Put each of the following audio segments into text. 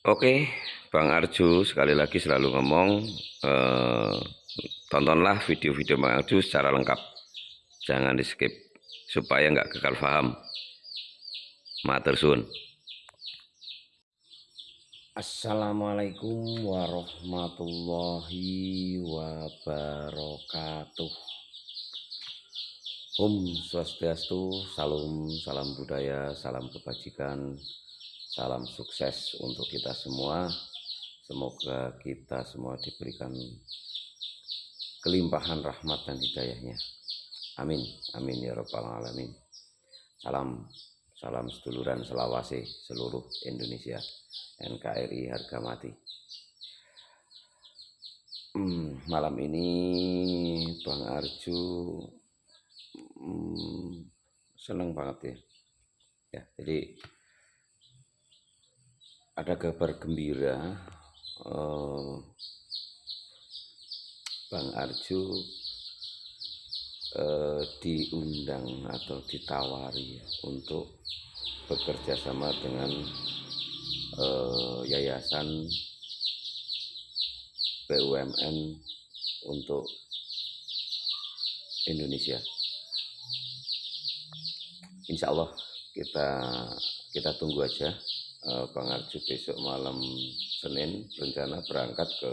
Oke, Bang Arju sekali lagi selalu ngomong, eh, tontonlah video-video Bang Arju secara lengkap, jangan di skip supaya nggak gagal paham. Matur suwun. Assalamualaikum warahmatullahi wabarakatuh. Om Swastiastu, salam budaya, salam kebajikan, salam sukses untuk kita semua. Semoga kita semua diberikan kelimpahan rahmat dan hidayahnya. Amin, amin ya rabbal alamin. Salam seduluran selawase seluruh Indonesia. NKRI harga mati. Malam ini Bang Arju seneng banget ya. Jadi ada kabar gembira, Bang Arju diundang atau ditawari untuk bekerja sama dengan Yayasan BUMN untuk Indonesia. Insya Allah kita tunggu aja. Bang Arju besok malam Senin rencana berangkat ke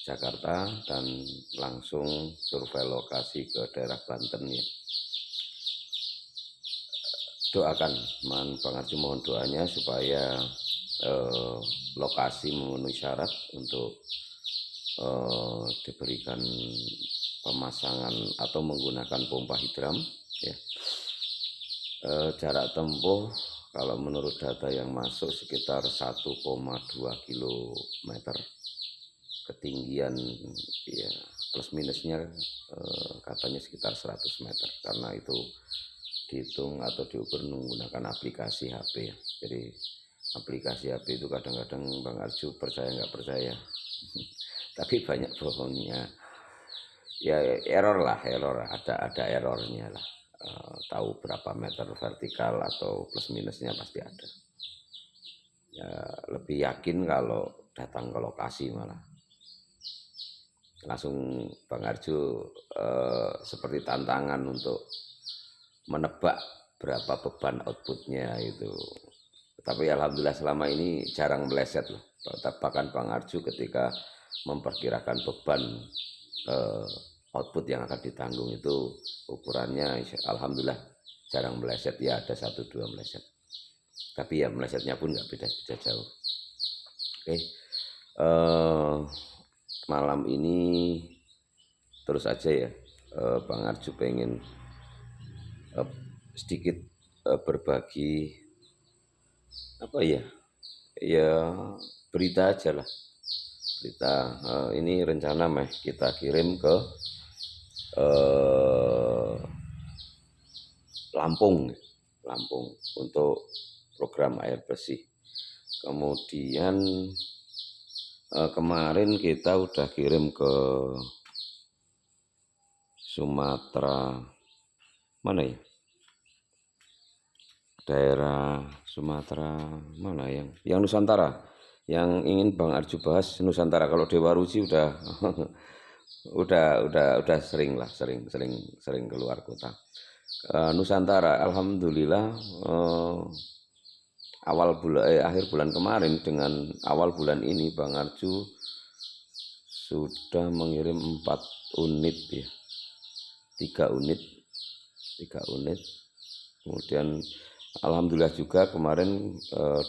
Jakarta dan langsung survei lokasi ke daerah Banten ya. Doakan, Bang Arju mohon doanya supaya lokasi memenuhi syarat untuk diberikan pemasangan atau menggunakan pompa hidram ya. Jarak tempuh kalau menurut data yang masuk sekitar 1,2 km, ketinggian ya plus minusnya katanya sekitar 100 meter, karena itu dihitung atau diukur menggunakan aplikasi HP ya. Jadi aplikasi HP itu kadang-kadang Bang Arju percaya nggak percaya tapi banyak bohongnya ya, error ada errornya lah. Tahu berapa meter vertikal atau plus minusnya pasti ada ya. Lebih yakin kalau datang ke lokasi, malah langsung Bang Arju seperti tantangan untuk menebak berapa beban outputnya itu. Tapi alhamdulillah selama ini jarang meleset loh. Bahkan Bang Arju ketika memperkirakan beban output yang akan ditanggung itu ukurannya alhamdulillah jarang meleset ya, ada 1-2 meleset. Tapi ya melesetnya pun nggak beda-beda jauh. Oke, malam ini terus aja ya, Bang Arju pengen sedikit berbagi apa ya berita aja lah. Berita ini rencana kita kirim ke Lampung untuk program air bersih. Kemudian kemarin kita udah kirim ke Sumatera, mana ya, daerah Sumatera mana yang Nusantara, yang ingin Bang Arju bahas Nusantara. Kalau Dewa Ruci udah udah sering keluar kota. Nusantara alhamdulillah akhir bulan kemarin dengan awal bulan ini Bang Arju sudah mengirim 4 unit ya, 3 unit. Kemudian alhamdulillah juga kemarin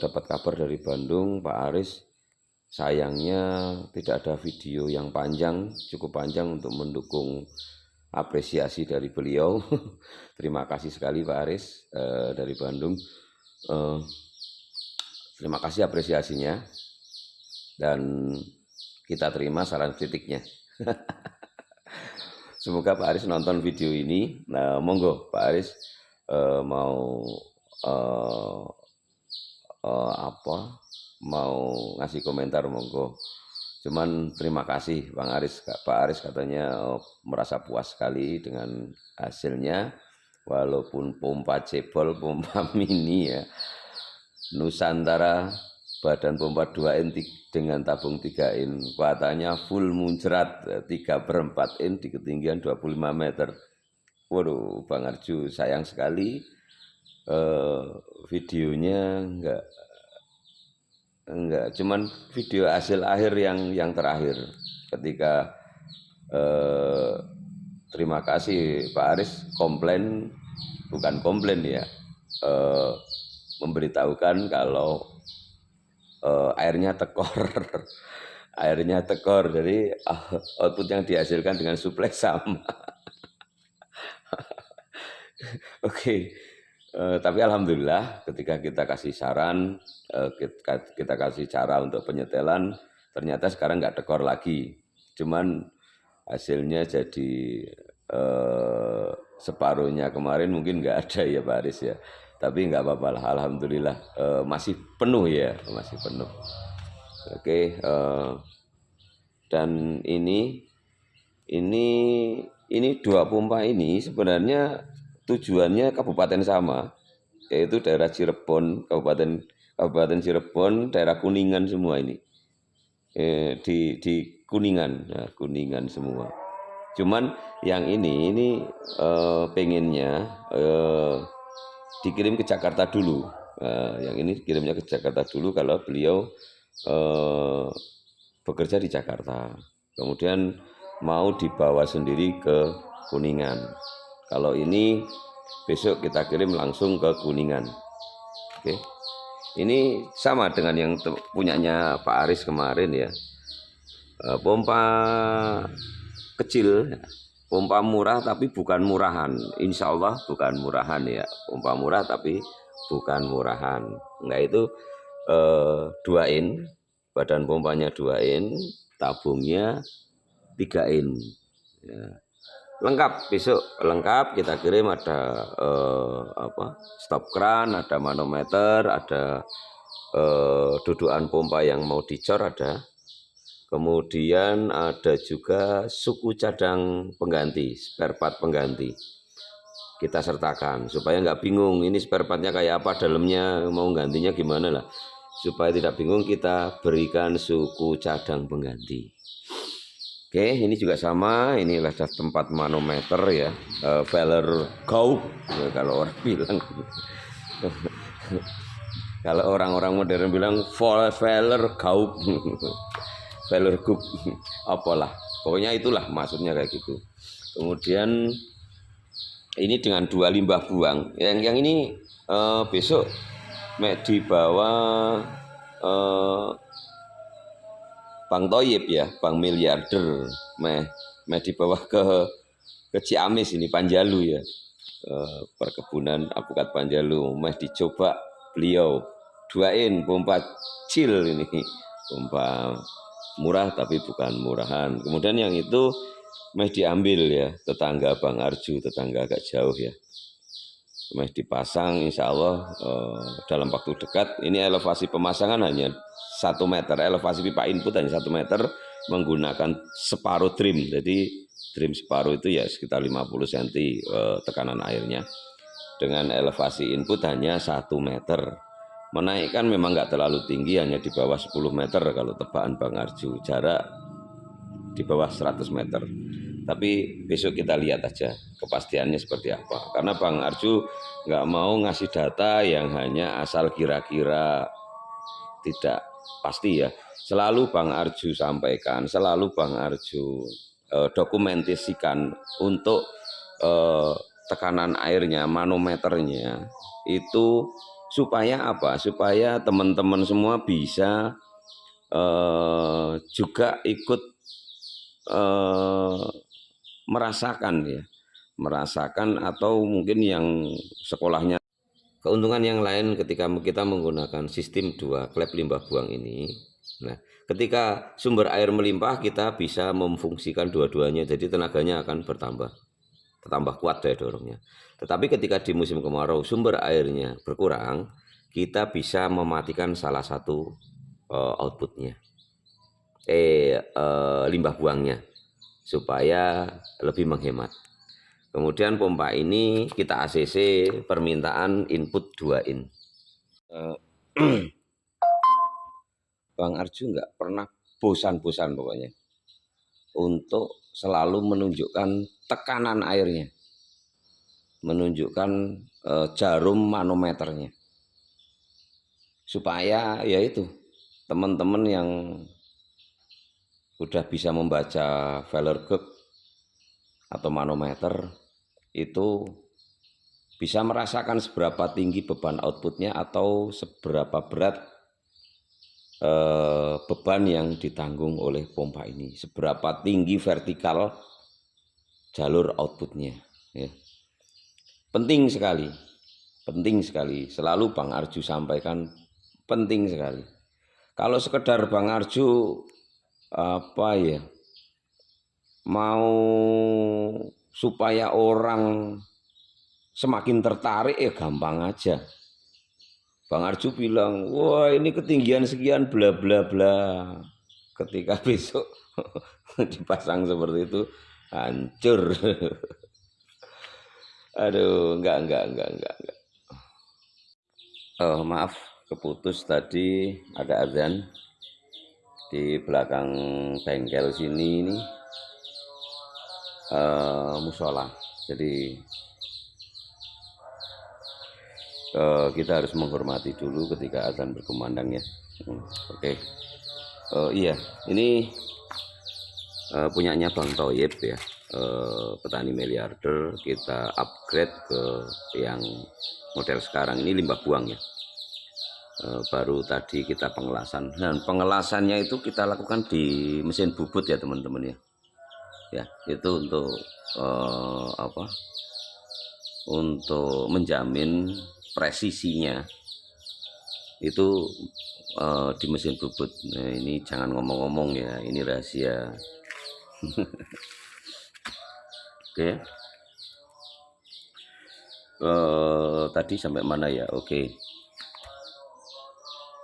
dapat kabar dari Bandung, Pak Aris sayangnya tidak ada video yang panjang, cukup panjang untuk mendukung apresiasi dari beliau. Terima kasih sekali Pak Aris dari Bandung. Terima kasih apresiasinya dan kita terima saran kritiknya. Semoga Pak Aris nonton video ini. Nah, monggo Pak Aris mau mau ngasih komentar, monggo. Cuman terima kasih Pak Aris katanya merasa puas sekali dengan hasilnya, walaupun pompa cebol, pompa mini ya. Nusantara badan pompa 2 in dengan tabung 3 in, kekuatannya full muncrat 3/4 in di ketinggian 25 meter. Waduh, Bang Arju, sayang sekali videonya enggak, cuman video hasil akhir yang terakhir ketika terima kasih Pak Aris bukan komplain ya, memberitahukan kalau airnya tekor. Airnya tekor, jadi output yang dihasilkan dengan suplai sama. Oke, tapi alhamdulillah ketika kita kasih saran, kita kasih cara untuk penyetelan, ternyata sekarang nggak tekor lagi. Cuman hasilnya jadi separuhnya kemarin mungkin nggak ada ya Pak Aris ya. Tapi nggak apa-apa lah, alhamdulillah masih penuh ya, masih penuh. Oke, dan ini 2 pompa ini sebenarnya tujuannya kabupaten sama, yaitu daerah Cirebon, Kabupaten Cirebon, daerah Kuningan semua ini. Di Kuningan, nah, Kuningan semua. Cuman yang ini pengennya dikirim ke Jakarta dulu. Yang ini kirimnya ke Jakarta dulu kalau beliau bekerja di Jakarta. Kemudian mau dibawa sendiri ke Kuningan. Kalau ini besok kita kirim langsung ke Kuningan. Oke. Ini sama dengan yang punyanya Pak Aris kemarin ya. Pompa kecil, pompa murah tapi bukan murahan. Insya Allah bukan murahan ya. Pompa murah tapi bukan murahan. Enggak, itu 2 in, badan pompanya 2 in, tabungnya 3 in. Ya. Lengkap, besok lengkap kita kirim, ada stop kran, ada manometer, ada dudukan pompa yang mau dicor ada. Kemudian ada juga suku cadang pengganti, spare part pengganti. Kita sertakan supaya nggak bingung ini spare partnya kayak apa, dalamnya mau gantinya gimana lah. Supaya tidak bingung kita berikan suku cadang pengganti. Oke, ini juga sama, ini adalah tempat manometer ya, Feller Gaup kalau orang bilang. Kalau orang-orang modern bilang Feller Gaup. Feller Gaup, apalah, pokoknya itulah maksudnya kayak gitu. Kemudian ini dengan 2 limbah buang, yang ini besok dibawa Bang Toyib ya, Bang Miliarder, dibawa ke Ciamis ini, Panjalu ya, perkebunan alpukat Panjalu, dicoba beliau 2 in pompa chill ini, pompa murah tapi bukan murahan. Kemudian yang itu diambil ya, tetangga Bang Arju, tetangga agak jauh ya, dipasang insya Allah dalam waktu dekat. Ini elevasi pemasangan hanya 1 meter, elevasi pipa input hanya 1 meter menggunakan separuh trim. Jadi trim separuh itu ya sekitar 50 cm tekanan airnya. Dengan elevasi input hanya 1 meter. Menaikkan memang nggak terlalu tinggi, hanya di bawah 10 meter kalau tebakan Bang Arju, jarak di bawah 100 meter. Tapi besok kita lihat aja kepastiannya seperti apa. Karena Bang Arju nggak mau ngasih data yang hanya asal kira-kira, tidak pasti ya. Selalu Bang Arju sampaikan, selalu Bang Arju dokumentasikan untuk tekanan airnya, manometernya itu supaya apa? Supaya teman-teman semua bisa juga ikut merasakan atau mungkin yang sekolahnya. Keuntungan yang lain ketika kita menggunakan sistem 2 klep limbah buang ini, nah ketika sumber air melimpah kita bisa memfungsikan dua-duanya, jadi tenaganya akan bertambah kuat daya dorongnya. Tetapi ketika di musim kemarau sumber airnya berkurang, kita bisa mematikan salah satu outputnya, limbah buangnya, supaya lebih menghemat. Kemudian pompa ini kita ACC permintaan input 2 in. Bang Arju nggak pernah bosan-bosan pokoknya untuk selalu menunjukkan tekanan airnya, menunjukkan jarum manometernya, supaya yaitu teman-teman yang udah bisa membaca Feller gauge atau manometer itu bisa merasakan seberapa tinggi beban outputnya atau seberapa berat beban yang ditanggung oleh pompa ini, seberapa tinggi vertikal jalur outputnya. Ya. Penting sekali. Selalu Bang Arju sampaikan penting sekali. Kalau sekedar Bang Arju mau supaya orang semakin tertarik ya gampang aja. Bang Arju bilang, wah ini ketinggian sekian bla bla bla. Ketika besok dipasang seperti itu, hancur. Aduh, enggak. Oh, maaf, keputus tadi ada azan di belakang bengkel sini ini musola. Jadi kita harus menghormati dulu ketika azan berkumandang ya. Oke. Iya, ini punyanya Bang Toyib ya, petani miliarder. Kita upgrade ke yang model sekarang ini limbah buang ya. Baru tadi kita pengelasan, dan pengelasannya itu kita lakukan di mesin bubut ya teman-teman ya. Ya, itu untuk untuk menjamin presisinya itu di mesin bubut. Nah, ini jangan ngomong-ngomong ya, ini rahasia. Oke. Tadi sampai mana ya? Oke.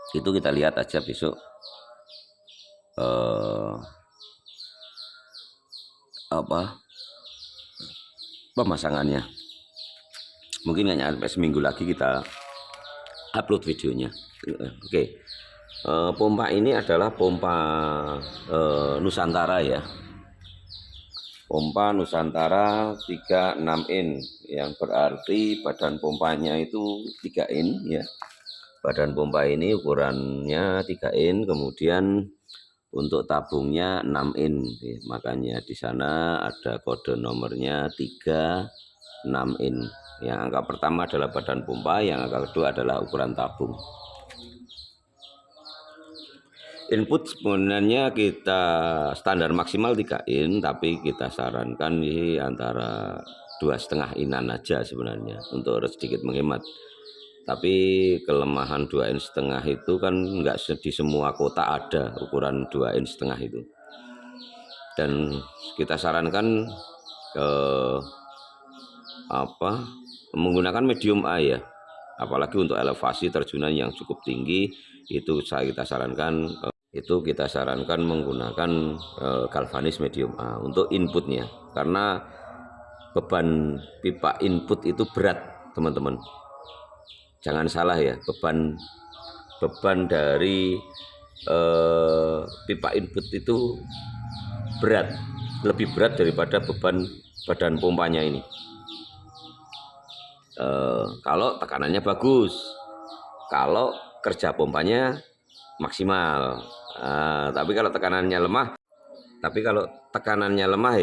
Itu kita lihat aja besok pemasangannya. Mungkin nggak sampai seminggu lagi kita upload videonya. Oke. Pompa ini adalah pompa Nusantara ya. Pompa Nusantara 36 in, yang berarti badan pompanya itu 3 in ya. Badan pompa ini ukurannya 3 in, kemudian untuk tabungnya 6 in. Makanya di sana ada kode nomornya 36 in. Yang angka pertama adalah badan pompa, yang angka kedua adalah ukuran tabung. Input sebenarnya kita standar maksimal 3 in, tapi kita sarankan ini antara 2,5 inan aja sebenarnya untuk sedikit menghemat. Tapi kelemahan 2,5 in itu kan nggak di semua kota ada ukuran 2,5 in itu. Dan kita sarankan menggunakan medium A ya. Apalagi untuk elevasi terjunan yang cukup tinggi, itu kita sarankan menggunakan galvanis medium A untuk inputnya, karena beban pipa input itu berat teman-teman. Jangan salah ya, beban dari pipa input itu berat, lebih berat daripada beban badan pompanya ini. Kalau tekanannya bagus, kalau kerja pompanya maksimal. Tapi kalau tekanannya lemah,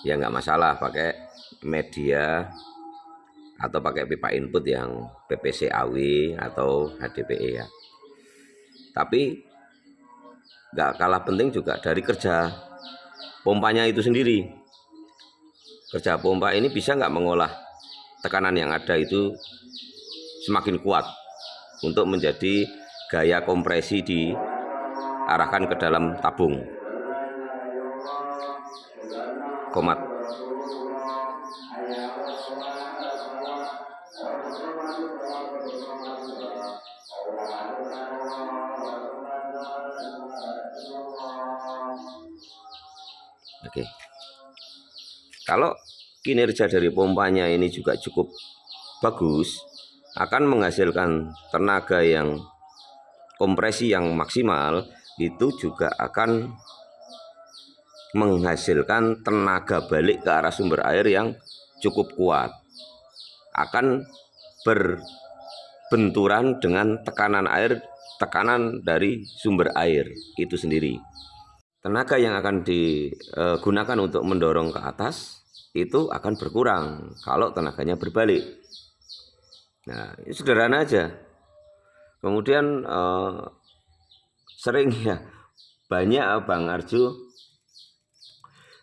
ya nggak masalah, pakai media atau pakai pipa input yang PPC AW atau HDPE ya. Tapi nggak kalah penting juga dari kerja pompanya itu sendiri. Kerja pompa ini bisa nggak mengolah tekanan yang ada itu semakin kuat untuk menjadi gaya kompresi diarahkan ke dalam tabung komat. Oke. Kalau kinerja dari pompanya ini juga cukup bagus, akan menghasilkan tenaga yang kompresi yang maksimal itu juga akan menghasilkan tenaga balik ke arah sumber air yang cukup kuat, akan berbenturan dengan tekanan dari sumber air itu sendiri. Tenaga yang akan digunakan untuk mendorong ke atas itu akan berkurang kalau tenaganya berbalik. Nah, ini sederhana aja. Kemudian sering ya, banyak Bang Arju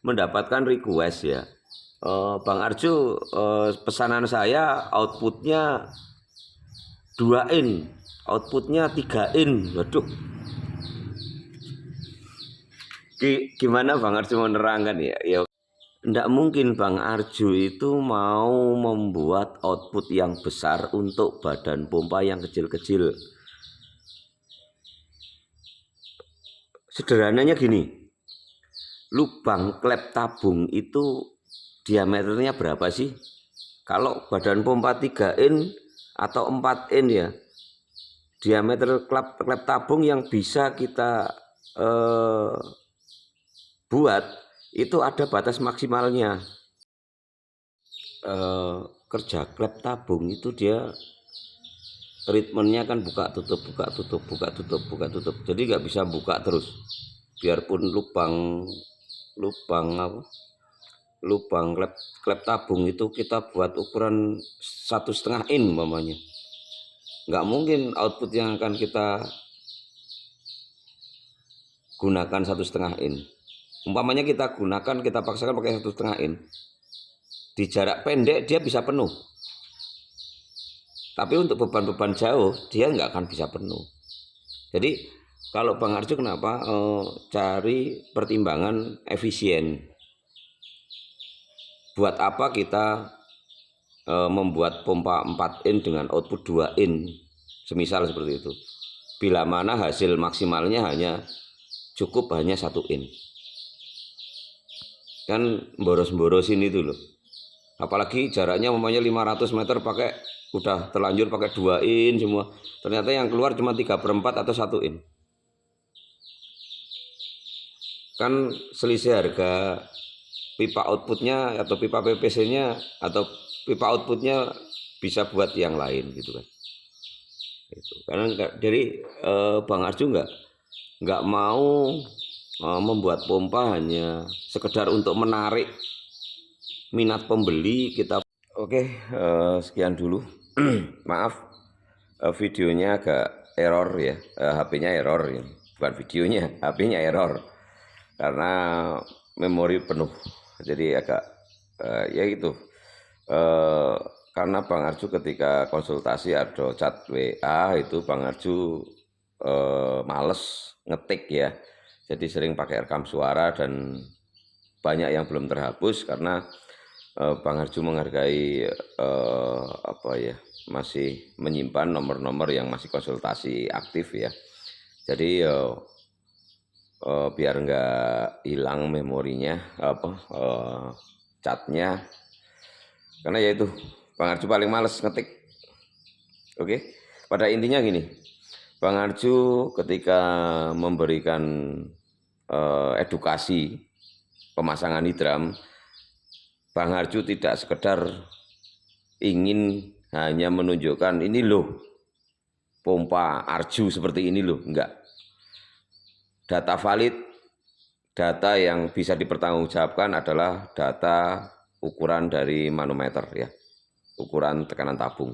mendapatkan request ya, Bang Arju, pesanan saya outputnya 2 in, outputnya 3 in. Waduh, gimana Bang Arju menerangkan ya? Ya, tidak mungkin Bang Arju itu mau membuat output yang besar untuk badan pompa yang kecil-kecil. Sederhananya gini, lubang klep tabung itu diameternya berapa sih? Kalau badan pompa 3 in atau 4 in ya, diameter klep tabung yang bisa kita buat itu ada batas maksimalnya. Kerja klep tabung itu dia ritmenya kan buka tutup, jadi nggak bisa buka terus. Biarpun lubang klep tabung itu kita buat ukuran 1,5 in umpamanya, nggak mungkin output yang akan kita gunakan 1,5 in. Umpamanya kita paksakan pakai 1,5 in, di jarak pendek dia bisa penuh, tapi untuk beban-beban jauh dia nggak akan bisa penuh. Jadi kalau Bang Arju kenapa cari pertimbangan efisien? Buat apa kita membuat pompa 4 in dengan output 2 in, semisal seperti itu, bila mana hasil maksimalnya cukup hanya 1 in. Kan boros-borosin itu loh. Apalagi jaraknya umpamanya 500 meter udah terlanjur pakai 2 in semua, ternyata yang keluar cuma 3/4 atau 1 in. Kan selisih harga pipa outputnya atau pipa PVC-nya atau pipa outputnya bisa buat yang lain gitu kan. Karena jadi Bang Arju nggak mau membuat pompa hanya sekedar untuk menarik minat pembeli kita. Oke, sekian dulu. Maaf, videonya agak error ya, HP-nya error ya. Bukan videonya, HP-nya error karena memori penuh, jadi agak ya gitu. Karena Bang Arju ketika konsultasi ada chat WA itu Bang Arju males ngetik ya, jadi sering pakai rekam suara dan banyak yang belum terhapus karena Bang Arju menghargai masih menyimpan nomor-nomor yang masih konsultasi aktif ya. Jadi biar nggak hilang memorinya catnya, karena ya itu Bang Arju paling males ngetik. Oke, pada intinya gini, Bang Arju ketika memberikan edukasi pemasangan hidram, Bang Arju tidak sekedar ingin hanya menunjukkan ini loh pompa Arju seperti ini loh, enggak. Data valid, data yang bisa dipertanggungjawabkan adalah data ukuran dari manometer ya, ukuran tekanan tabung.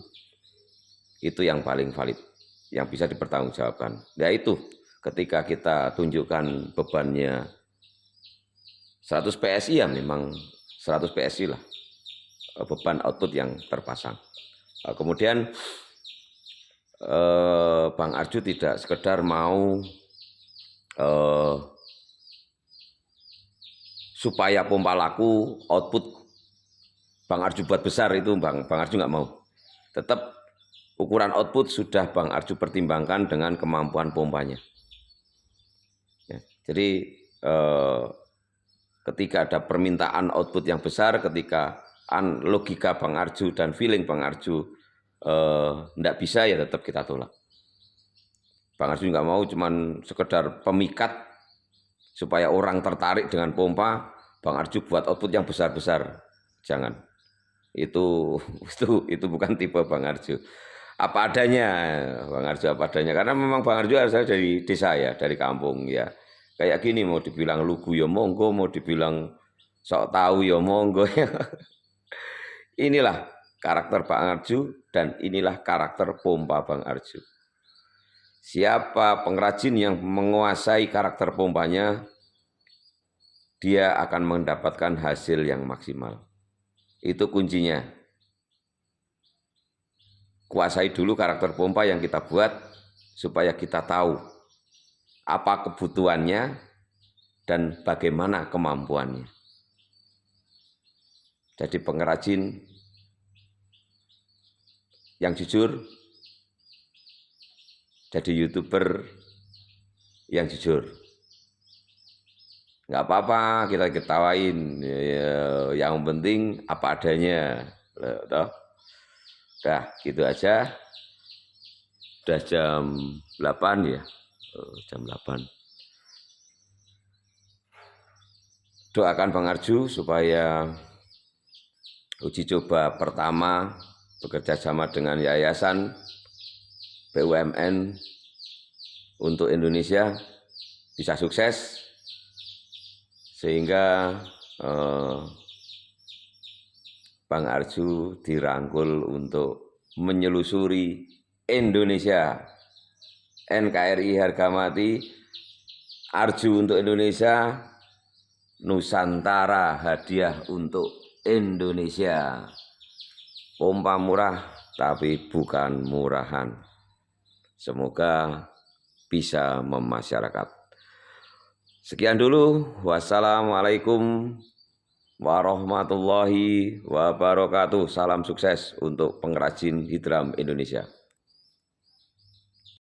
Itu yang paling valid, yang bisa dipertanggungjawabkan. Yaitu ketika kita tunjukkan bebannya 100 PSI ya memang 100 PSI lah beban output yang terpasang. Kemudian Bang Arju tidak sekedar mau supaya pompa laku output Bang Arju buat besar, itu Bang Arju nggak mau. Tetap ukuran output sudah Bang Arju pertimbangkan dengan kemampuan pompanya ya. Jadi ketika ada permintaan output yang besar, ketika logika Bang Arju dan feeling Bang Arju tidak bisa, ya tetap kita tolak. Bang Arju nggak mau cuman sekedar pemikat supaya orang tertarik dengan pompa. Bang Arju buat output yang besar-besar. Jangan. Itu itu bukan tipe Bang Arju. Apa adanya, Bang Arju apa adanya. Karena memang Bang Arju asal dari desa ya, dari kampung ya. Kayak gini mau dibilang lugu ya monggo, mau dibilang sok tahu ya monggo. Inilah karakter Bang Arju dan inilah karakter pompa Bang Arju. Siapa pengrajin yang menguasai karakter pompanya, dia akan mendapatkan hasil yang maksimal. Itu kuncinya. Kuasai dulu karakter pompa yang kita buat supaya kita tahu apa kebutuhannya dan bagaimana kemampuannya. Jadi pengrajin yang jujur, jadi YouTuber yang jujur. Nggak apa-apa, kita ketawain. Yang penting apa adanya. Udah, gitu aja. Udah jam 8 ya. Jam 8. Doakan Bang Arju supaya uji coba pertama bekerja sama dengan Yayasan BUMN untuk Indonesia bisa sukses sehingga Bang Arju dirangkul untuk menyelusuri Indonesia. NKRI harga mati, Arju untuk Indonesia, Nusantara hadiah untuk Indonesia. Pompa murah tapi bukan murahan. Semoga bisa memasyarakat. Sekian dulu. Wassalamualaikum warahmatullahi wabarakatuh. Salam sukses untuk pengrajin hidram Indonesia.